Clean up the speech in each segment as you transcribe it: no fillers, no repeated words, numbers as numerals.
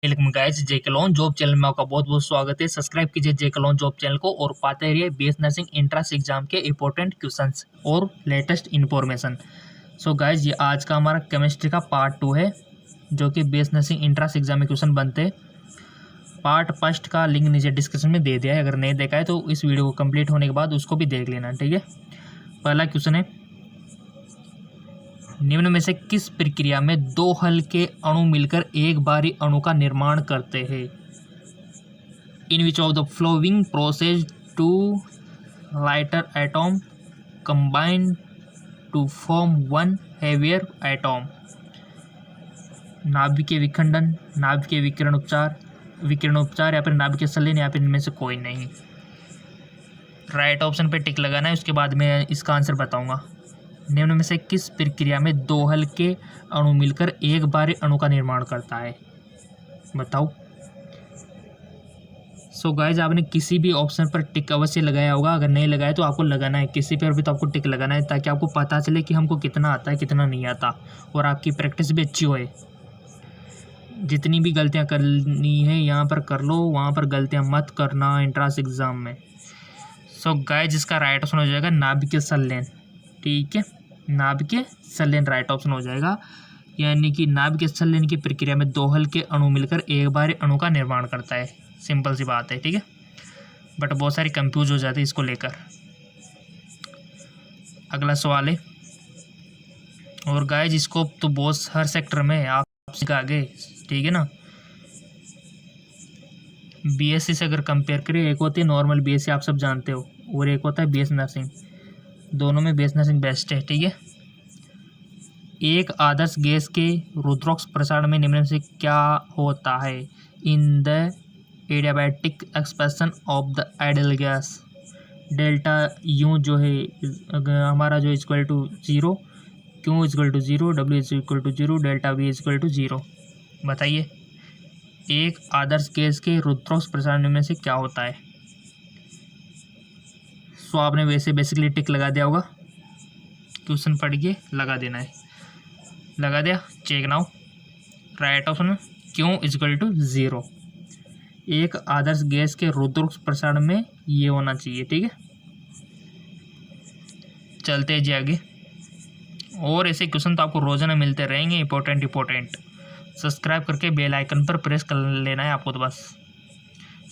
Welcome guys, जेके lawn job channel में आपका बहुत बहुत स्वागत है। सब्सक्राइब कीजिए जेके लॉन जॉब चैनल को और पाते रहिए बीएस नर्सिंग एंट्रेंस एग्जाम के इंपॉर्टेंट क्वेश्चंस और लेटेस्ट इन्फॉर्मेशन। सो गाइस, ये आज का हमारा केमिस्ट्री का पार्ट 2 है, जो कि बीएस नर्सिंग एंट्रेंस एग्जाम में क्वेश्चन बनते हैं। पार्ट फर्स्ट का लिंक नीचे डिस्क्रिप्शन में दे दिया है, अगर नहीं देखा है तो इस वीडियो को कंप्लीट होने के बाद उसको भी देख लेना, ठीक है। पहला क्वेश्चन है, निम्न में से किस प्रक्रिया में दो हल्के अणु मिलकर एक भारी अणु का निर्माण करते हैं? In which of the following process two lighter atom combine to form one heavier atom? नाभिकीय विखंडन, नाभिकीय विकिरणोपचार या फिर नाभिकीय संलयन, या फिर इनमें से कोई नहीं। राइट ऑप्शन पे टिक लगाना है, उसके बाद मैं इसका आंसर बताऊंगा। निम्न में से किस प्रक्रिया में दो हल्के अणु मिलकर एक भारी अणु का निर्माण करता है? बताओ। सो गाइज, आपने किसी भी ऑप्शन पर टिक अवश्य लगाया होगा, अगर नहीं लगाया तो आपको लगाना है, किसी पर भी तो आपको टिक लगाना है, ताकि आपको पता चले कि हमको कितना आता है कितना नहीं आता, और आपकी प्रैक्टिस भी अच्छी होए। जितनी भी गलतियां करनी है यहाँ पर कर लो, वहाँ पर गलतियां मत करना एंट्रेंस एग्जाम में। सो गाइज, इसका राइट ऑप्शन हो जाएगा नाभिकीय संलयन, ठीक है। नाभिकीय संलयन राइट ऑप्शन हो जाएगा, यानी कि नाभिकीय संलयन की प्रक्रिया में दो हल्के अणु मिलकर एक भारी अणु का निर्माण करता है। सिंपल सी बात है, ठीक है, बट बहुत सारी कंफ्यूज हो जाती है इसको लेकर। अगला सवाल है, और गाइज इसको तो बहुत हर सेक्टर में आप आगे, ठीक है ना। बीएससी से अगर कंपेयर करें, एक होती है नॉर्मल बीएससी, आप सब जानते हो, और एक होता है बीएस नर्सिंग। दोनों में बीएस नर्सिंग बेस्ट है, ठीक है। एक आदर्श गैस के रुद्रोक्ष प्रसारण में निम्न से क्या होता है? In the adiabatic expression of the ideal gas, delta U जो है हमारा जो equal to 0, Q equal to 0, W equal to 0, delta V equal to 0। बताइए, एक आदर्श गैस के रुद्रोक्ष प्रसारण में से क्या होता है? सो आपने वैसे बेसिकली टिक लगा दिया होगा, क्वेश्चन पढ़ के लगा देना है। लगा दिया, check now. Right option Q equal to 0। एक आदर्श गैस के रुद्रोक्ष प्रसारण में ये होना चाहिए, ठीक है। चलते हैं जी आगे, और ऐसे क्वेश्चन तो आपको रोजाना मिलते रहेंगे, इंपॉर्टेंट। सब्सक्राइब करके बेल आइकन पर प्रेस कर लेना है आपको, तो बस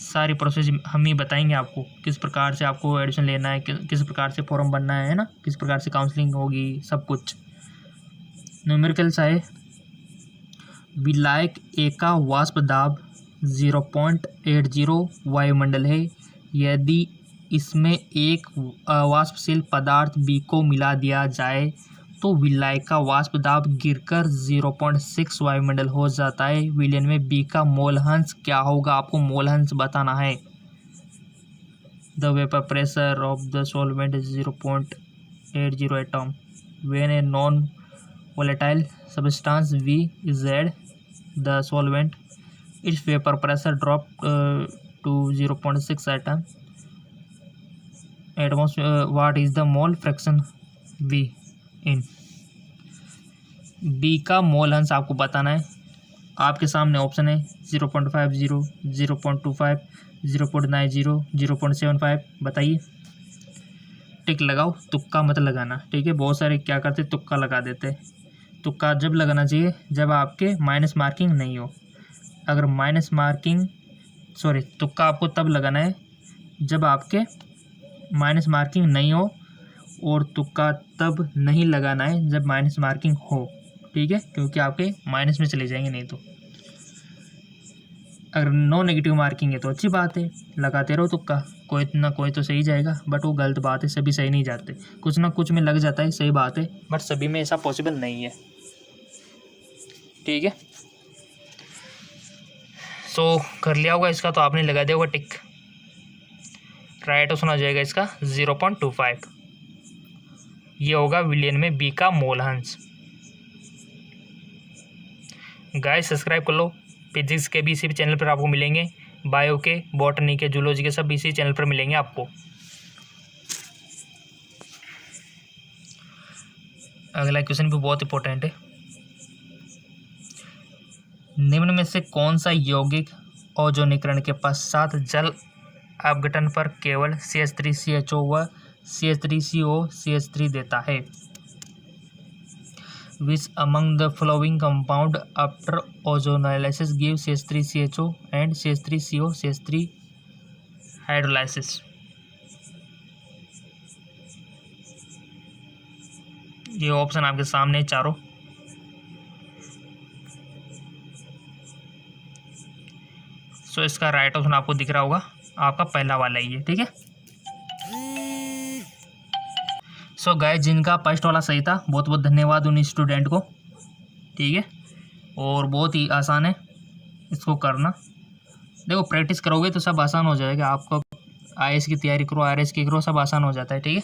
सारी प्रोसेस हम ही बताएंगे आपको, किस प्रकार से आपको एडमिशन लेना है, किस प्रकार से फॉर्म बनना है ना, किस प्रकार से काउंसलिंग होगी, सब कुछ। न्यूमेरिकल्स आए, विलायक ए का वाष्प दाब 0.80 वायुमंडल है। यदि इसमें एक अवाष्पशील पदार्थ बी को मिला दिया जाए तो विलायक का वाष्प दाब गिरकर 0.6 वायुमंडल हो जाता है। विलयन में बी का मोलहंस क्या होगा? आपको मोलहंस बताना है। The vapour pressure of the solvent is 0.80 atom when a non volatile substance V is added the solvent, its vapor pressure dropped to 0.6 atom atmosphere. What is the mole fraction V in? B का मोल अंश आपको बताना है। आपके सामने option है 0.50, 0.25, 0.90, 0.75। बताइए, टिक लगाओ, तुक्का मत लगाना, ठीक है। बहुत सारे क्या करते, तुक्का लगा देते। तुक्का जब लगाना चाहिए जब आपके माइनस मार्किंग नहीं हो। अगर तुक्का आपको तब लगाना है जब आपके माइनस मार्किंग नहीं हो, और तुक्का तब नहीं लगाना है जब माइनस मार्किंग हो, ठीक है, क्योंकि आपके माइनस में चले जाएंगे नहीं तो। अगर नो नेगेटिव मार्किंग है तो अच्छी बात है, लगाते रहो तुक्का, कोई ना कोई तो सही जाएगा, बट वो गलत बात है, सभी सही नहीं जाते, कुछ ना कुछ में लग जाता है, सही बात है, बट सभी में ऐसा पॉसिबल नहीं है, ठीक है। सो कर लिया होगा इसका, तो आपने लगा दिया होगा टिक। राइट ऑप्शन आ जाएगा इसका 0.25। ये होगा विलियन में बी का मोलहंस। गाइस, सब्सक्राइब कर लो, फिजिक्स के भी इसी चैनल पर आपको मिलेंगे, बायो के, बॉटनी के, जूलॉजी के, सब इसी चैनल पर मिलेंगे आपको। अगला क्वेश्चन भी बहुत इंपॉर्टेंट है। निम्न में से कौन सा यौगिक ओजोनीकरण के पश्चात जल अपघटन पर केवल CH3CHO व CH3CO CH3 देता है? Which among the following compound after ozonolysis give CH3CHO and CH3CO CH3 hydrolysis? ये ऑप्शन आपके सामने चारों। सो इसका राइट ऑप्शन आपको दिख रहा होगा, आपका पहला वाला ही है। ठीक है, सो गाइस जिनका फर्स्ट वाला सही था बहुत बहुत धन्यवाद उन स्टूडेंट को। ठीक है, और बहुत ही आसान है इसको करना। देखो प्रैक्टिस करोगे तो सब आसान हो जाएगा। आपको IAS की तैयारी करो, RS की करो, सब आसान हो जाता है। ठीक है,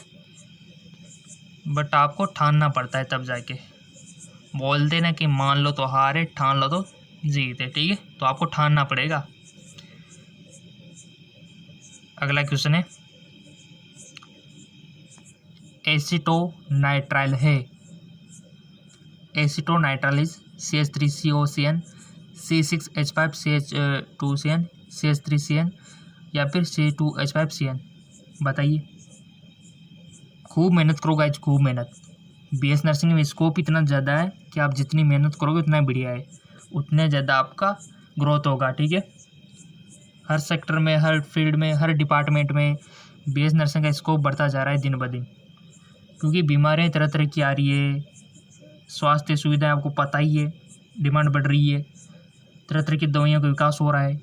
बट आपको ठानना पड़ता है तब जाके। बोलते ना कि मान लो तो हारे, ठान लो तो जीते। ठीक है, तो आपको ठानना पड़ेगा। अगला क्वेश्चन है, एसीटोनाइट्राइल है। Acetonitrile is CH3COCN, C6H5CH2CN, CH3CN या फिर C2H5CN। बताइए, खूब मेहनत करो गाइज, खूब मेहनत। BS नर्सिंग में स्कोप इतना ज़्यादा है कि आप जितनी मेहनत करोगे उतना बढ़िया है, उतने ज़्यादा आपका ग्रोथ होगा। ठीक है, हर सेक्टर में, हर फील्ड में, हर डिपार्टमेंट में BS नर्सिंग का स्कोप बढ़ता जा रहा है दिन ब दिन, क्योंकि बीमारियाँ तरह तरह की आ रही है। स्वास्थ्य सुविधाएं आपको पता ही है, डिमांड बढ़ रही है। तरह तरह की दवाइयों का विकास हो रहा है,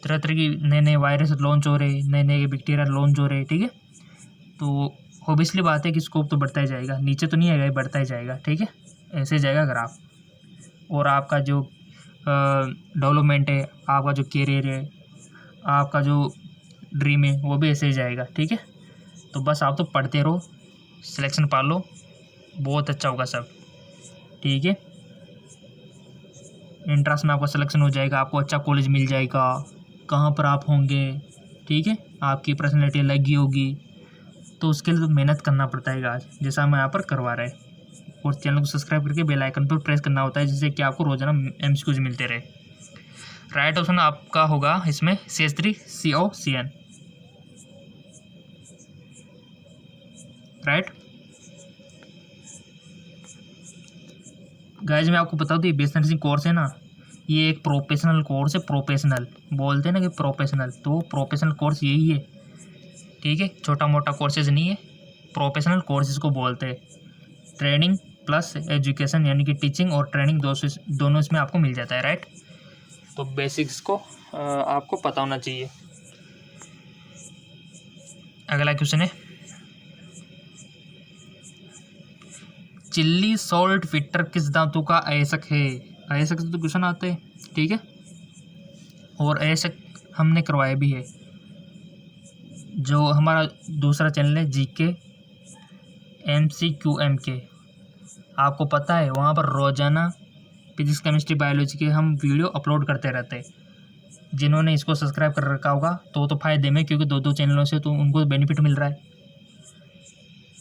तरह तरह की नए नए वायरस लॉन्च हो रहे हैं, नए नए बैक्टीरिया लॉन्च हो रहे हैं। ठीक है, तो ऑब्वियसली बात है कि स्कोप तो बढ़ता ही जाएगा, नीचे तो नहीं आएगा, बढ़ता ही जाएगा। ठीक है, ऐसे जाएगा ग्राफ। और आपका जो डेवलपमेंट है, आपका जो करियर है, आपका जो ड्रीम है, वो भी ऐसे ही जाएगा। ठीक है, तो बस आप तो पढ़ते रहो, सिलेक्शन पा लो, बहुत अच्छा होगा सब। ठीक है, इंट्रांस में आपका सिलेक्शन हो जाएगा, आपको अच्छा कॉलेज मिल जाएगा, कहाँ पर आप होंगे। ठीक है, आपकी पर्सनैलिटी अलग ही होगी, तो उसके लिए तो मेहनत करना पड़ता है आज, जैसा हम यहाँ पर करवा रहे हैं। और चैनल को सब्सक्राइब करके बेल आइकन पर प्रेस करना होता है, जिससे कि आपको रोजाना MCQs मिलते रहे। राइट ऑप्शन आपका होगा इसमें CH3COCN। राइट गाइज, मैं आपको बता दूँ, ये BS नर्सिंग कोर्स है ना, ये एक प्रोफेशनल कोर्स है। प्रोफेशनल बोलते हैं ना कि प्रोफेशनल, तो प्रोफेशनल कोर्स यही है। ठीक है, छोटा मोटा कोर्सेज नहीं है, प्रोफेशनल कोर्सेज को बोलते हैं। ट्रेनिंग प्लस एजुकेशन, यानी कि टीचिंग और ट्रेनिंग दोनों इसमें आपको मिल जाता है। राइट, तो बेसिक्स को आपको पता होना चाहिए। अगला क्वेश्चन है, चिल्ली सॉल्ट फिल्टर किस धातु का अयस्क है? अयस्क से तो क्वेश्चन आते हैं। ठीक है, और अयस्क हमने करवाया भी है। जो हमारा दूसरा चैनल है GK MCQMK, आपको पता है वहाँ पर रोजाना फिजिक्स केमिस्ट्री बायोलॉजी के हम वीडियो अपलोड करते रहते हैं। जिन्होंने इसको सब्सक्राइब कर रखा होगा तो फ़ायदे में, क्योंकि दो चैनलों से तो उनको बेनिफिट मिल रहा है,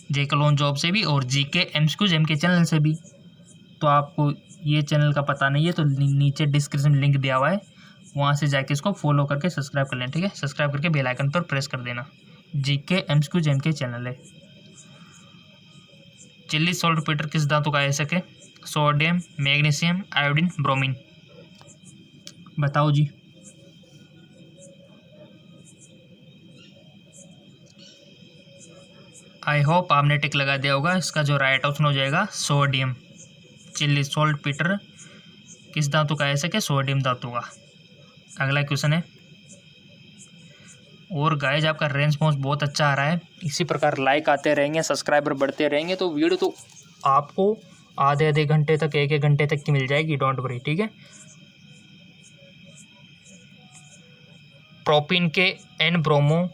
JK जॉब से भी और GK MCQMK चैनल से भी। तो आपको ये चैनल का पता नहीं है तो नीचे डिस्क्रिप्शन में लिंक दिया हुआ है, वहाँ से जाके इसको फॉलो करके सब्सक्राइब कर लें। ठीक है, सब्सक्राइब करके बेल आइकन पर प्रेस कर देना। GK MCQMK चैनल है। चिल्ली सॉल्ट फिल्टर किस धातु का अयस्क है? Sodium, magnesium, iodine, bromine. बताओ जी। आई होप आपने टिक लगा दिया होगा। इसका जो राइट ऑप्शन हो जाएगा सोडियम। चिल्ली सॉल्ट फिल्टर किस धातु का अयस्क है? सोडियम धातु का। अगला क्वेश्चन है, और गाइज आपका रेस्पॉन्स बहुत अच्छा आ रहा है, इसी प्रकार लाइक आते रहेंगे, सब्सक्राइबर बढ़ते रहेंगे, तो वीडियो तो आपको आधे घंटे तक, एक घंटे तक की मिल जाएगी, डोंट वरी। ठीक है, प्रोपीन के N ब्रोमो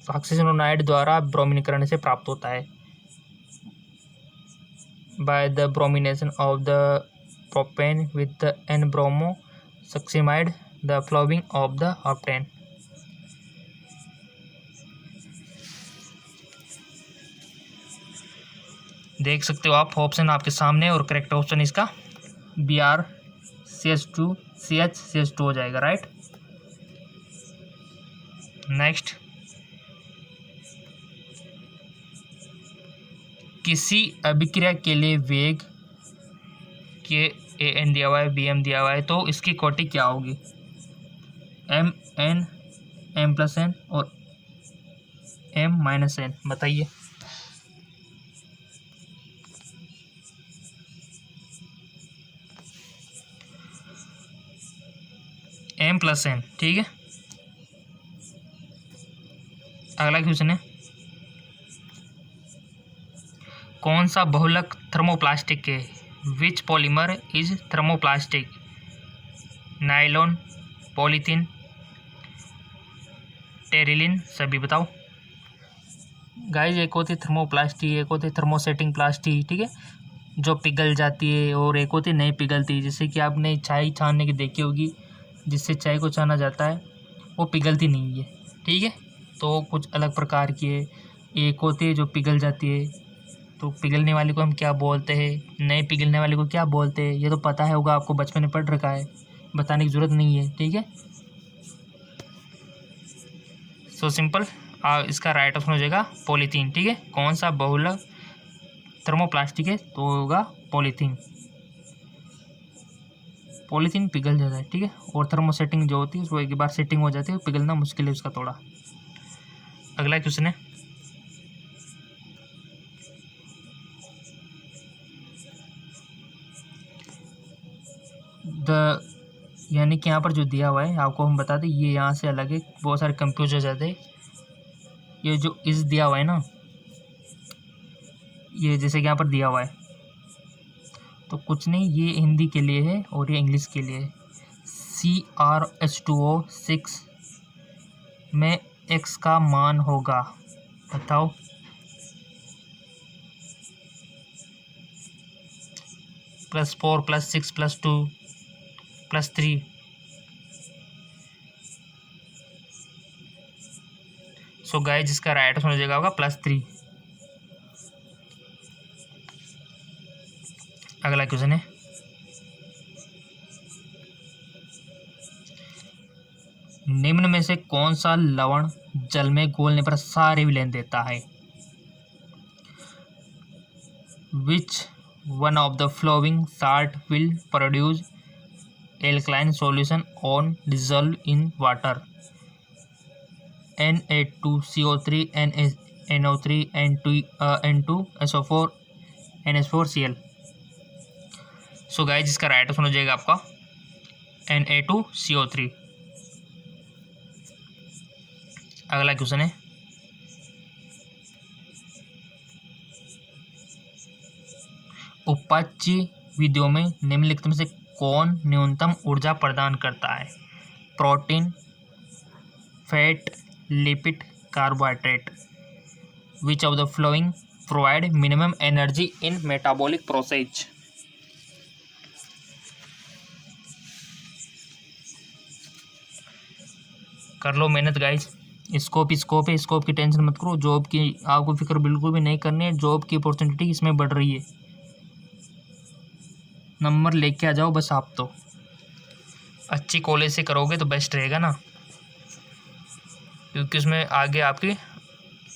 ऑक्सीजनोनाइड द्वारा ब्रोमीनीकरण से प्राप्त होता है। By the bromination of the propane with the N bromo succinimide the following of the octane. देख सकते हो आप, ऑप्शन आपके सामने, और करेक्ट ऑप्शन इसका Br CH2 CH CH2 हो जाएगा, राइट। नेक्स्ट, किसी अभिक्रिया के लिए वेग के AN दिया हुआ है, BM दिया हुआ है, तो इसकी कोटि क्या होगी? MN, M+N और M-N, बताइए। M+N, ठीक है। अगला क्वेश्चन है, कौन सा बहुलक थर्मोप्लास्टिक है? Which polymer is thermoplastic? Nylon, polythene, terylene, सभी बताओ। गाइस, एक होती है थर्मोप्लास्टिक, एक होती है थर्मोसेटिंग प्लास्टिक, ठीक है, जो पिघल जाती है, और एक होती है नहीं पिघलती। जैसे कि आपने चाय छानने की देखी होगी, जिससे चाय को छाना जाता है, वो पिघलती नहीं है, ठीक है। तो कुछ अलग प्रकार की है। एक होती है जो पिघल जाती है, तो पिघलने वाली को हम क्या बोलते हैं, नहीं पिघलने वाली को क्या बोलते हैं, ये तो पता है होगा आपको, बचपन में पढ़ रखा है, बताने की ज़रूरत नहीं है, ठीक है। सो सिंपल, इसका राइट ऑप्शन हो जाएगा पॉलीथीन, ठीक है। कौन सा बहुलक थर्मोप्लास्टिक है? तो होगा पॉलीथीन। पॉलीथीन पिघल जाता है, ठीक है, और थर्मोसेटिंग जो होती है उसको एक बार सेटिंग हो जाती है, पिघलना मुश्किल है उसका थोड़ा। अगला क्वेश्चन है, यानी कि यहाँ पर जो दिया हुआ है आपको हम बता दें, ये यहाँ से अलग है, बहुत सारे कंफ्यूज हो जाते हैं। ये जो इस दिया हुआ है ना, ये जैसे कि यहाँ पर दिया हुआ है, तो कुछ नहीं, ये हिंदी के लिए है और ये इंग्लिश के लिए है। CrH2O6 में x का मान होगा, बताओ। +4 +6 +2 +3। सो गाइस, जिसका राइट आंसर हो जाएगा होगा +3। अगला क्वेश्चन है, निम्न में से कौन सा लवण जल में घोलने पर सारे विलयन देता है? Which one of the flowing salt will produce alkaline solution on dissolve in water? Na2CO3, NO3, N2SO4, NH4Cl। So guys, जिसका राइट आंसर हो जाएगा आपका Na2CO3। अगला क्वेश्चन है, उपाच्य विधियों में निम्नलिखित में से कौन न्यूनतम ऊर्जा प्रदान करता है? Protein, fat, lipid, carbohydrate. Which of the flowing provide minimum energy in metabolic process? कर लो मेहनत गाइस। स्कोप है, स्कोप की टेंशन मत करो, जॉब की आपको फिक्र बिल्कुल भी नहीं करनी है, जॉब की अपॉर्चुनिटी इसमें बढ़ रही है। नंबर लेके आ जाओ बस, आप तो अच्छी कॉलेज से करोगे तो बेस्ट रहेगा ना, क्योंकि उसमें आगे आपकी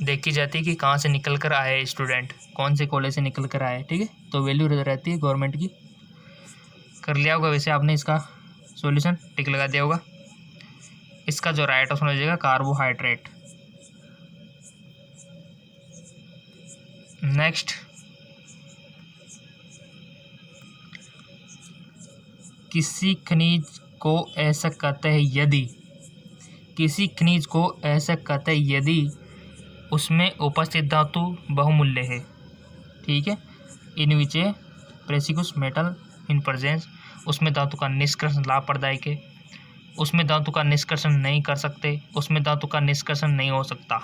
देखी जाती है कि कहाँ से निकल कर आए स्टूडेंट, कौन से कॉलेज से निकल कर आए, ठीक है, तो वैल्यू रहती है गवर्नमेंट की। कर लिया होगा वैसे आपने इसका सॉल्यूशन, टिक लगा दिया होगा। इसका जो राइट ऑप्शन हो जाएगा कार्बोहाइड्रेट। नेक्स्ट, किसी खनिज को ऐसा कहते हैं यदि उसमें उपस्थित धातु बहुमूल्य है, ठीक है, इन विच ए प्रेसियस मेटल इन प्रेजेंस, उसमें धातु का निष्कर्षण लाभप्रदायक है, उसमें धातु का निष्कर्षण नहीं कर सकते, उसमें धातु का निष्कर्षण नहीं हो सकता।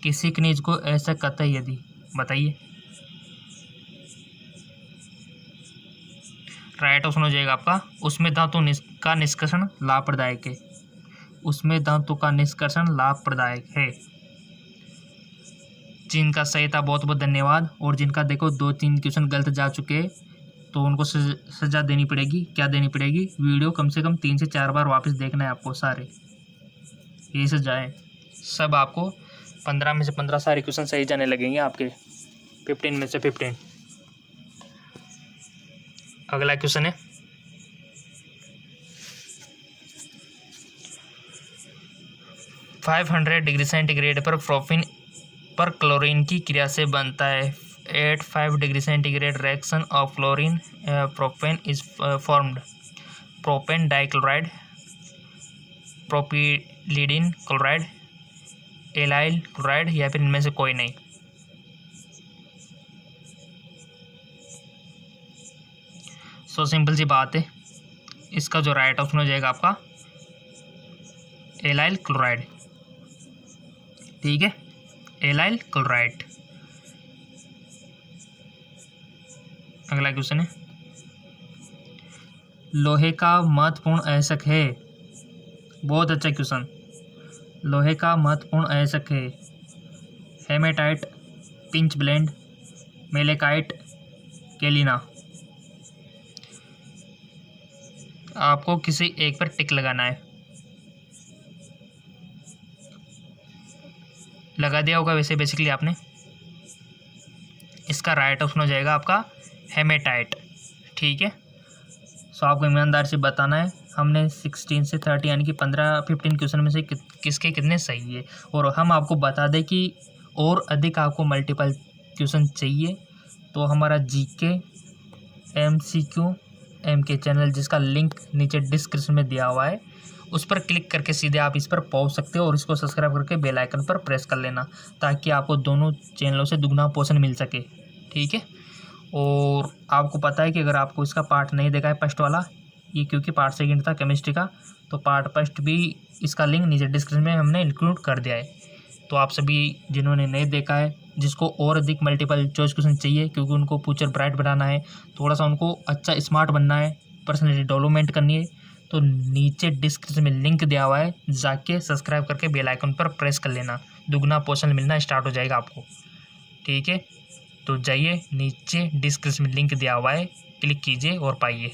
किसी खनिज को ऐसा कहते हैं यदि, बताइए। राइट ऑप्शन हो जाएगा आपका उसमें धातु का निष्कर्षण लाभप्रदायक है, उसमें धातु का निष्कर्षण लाभप्रदायक है। जिनका सही था बहुत बहुत धन्यवाद, और जिनका देखो 2-3 क्वेश्चन गलत जा चुके हैं तो उनको सज़ा देनी पड़ेगी। क्या देनी पड़ेगी? वीडियो कम से कम 3 से 4 बार वापस देखना है आपको सारे, यही सज़ाएँ। सब आपको 15 में से 15 सारे क्वेश्चन सही जाने लगेंगे आपके, 15 में से 15। अगला क्वेश्चन है 500 डिग्री सेंटीग्रेड पर प्रोपेन पर क्लोरीन की क्रिया से बनता है। At 5 degree centigrade reaction of chlorine propane is formed. Propane dichloride, propylidene chloride, allyl chloride, या फिर इनमें से कोई नहीं। सो सिंपल सी बात है, इसका जो राइट ऑप्शन हो जाएगा आपका एलाइल क्लोराइड। ठीक है, एलाइल क्लोराइड। अगला क्वेश्चन है लोहे का महत्वपूर्ण अयस्क है। बहुत अच्छा क्वेश्चन। लोहे का महत्वपूर्ण अयस्क है हेमेटाइट, पिंच ब्लेंड, मेलेकाइट, केलिना। आपको किसी एक पर टिक लगाना है। लगा दिया होगा वैसे बेसिकली आपने। इसका राइट ऑप्शन हो जाएगा आपका हेमेटाइट। ठीक है, सो आपको ईमानदार से बताना है हमने 16 से 30 यानी कि 15 क्वेश्चन में से किसके कितने सही है। और हम आपको बता दें कि और अधिक आपको मल्टीपल क्वेश्चन चाहिए तो हमारा जीके MCQ MK चैनल, जिसका लिंक नीचे डिस्क्रिप्शन में दिया हुआ है, उस पर क्लिक करके सीधे आप इस पर पहुंच सकते हो और इसको सब्सक्राइब करके बेल आइकन पर प्रेस कर लेना ताकि आपको दोनों चैनलों से दुगना पोर्शन मिल सके। ठीक है, और आपको पता है कि अगर आपको इसका पार्ट नहीं देखा है फर्स्ट वाला, ये क्योंकि पार्ट सेकंड था केमिस्ट्री का, तो पार्ट फर्स्ट भी इसका लिंक नीचे डिस्क्रिप्शन में हमने इंक्लूड कर दिया है। तो आप सभी जिन्होंने नहीं देखा है, जिसको और अधिक मल्टीपल चॉइस क्वेश्चन चाहिए क्योंकि उनको फ्यूचर ब्राइट बनाना है, थोड़ा सा उनको अच्छा स्मार्ट बनना है, पर्सनैलिटी डेवलपमेंट करनी है, तो नीचे डिस्क्रिप्शन में लिंक दिया हुआ है, जाके सब्सक्राइब करके बेल आइकन पर प्रेस कर लेना। दुगना पोर्शन मिलना स्टार्ट हो जाएगा आपको। ठीक है, तो जाइए नीचे डिस्क्रिप्शन में लिंक दिया हुआ है, क्लिक कीजिए और पाइए।